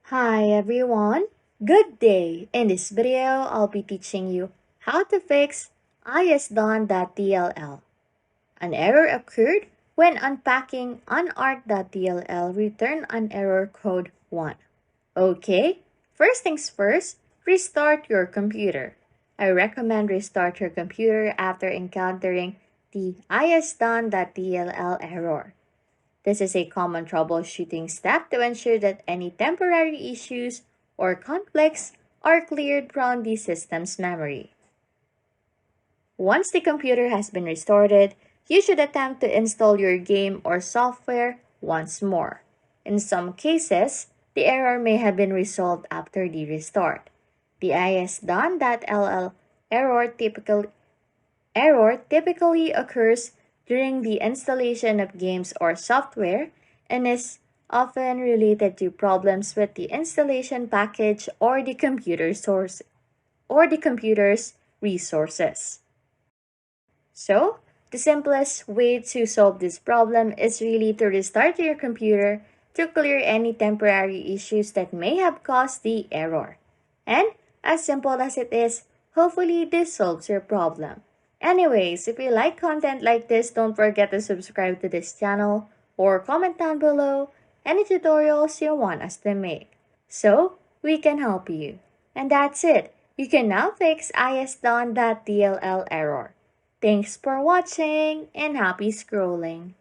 Hi everyone, good day! In this video, I'll be teaching you how to fix ISDone.dll. An error occurred when unpacking Unarc.dll returned an error code 1. Okay, first things first, restart your computer. I recommend restart your computer after encountering the ISDone.dll error. This is a common troubleshooting step to ensure that any temporary issues or conflicts are cleared from the system's memory. Once the computer has been restored, you should attempt to install your game or software once more. In some cases, the error may have been resolved after the restart. The ISDone.ll error typically occurs during the installation of games or software and is often related to problems with the installation package or the computer's resources. So, the simplest way to solve this problem is really to restart your computer to clear any temporary issues that may have caused the error. And as simple as it is, hopefully this solves your problem. Anyways, if you like content like this, don't forget to subscribe to this channel or comment down below any tutorials you want us to make so we can help you. And that's it. You can now fix ISDone.dll error. Thanks for watching and happy scrolling.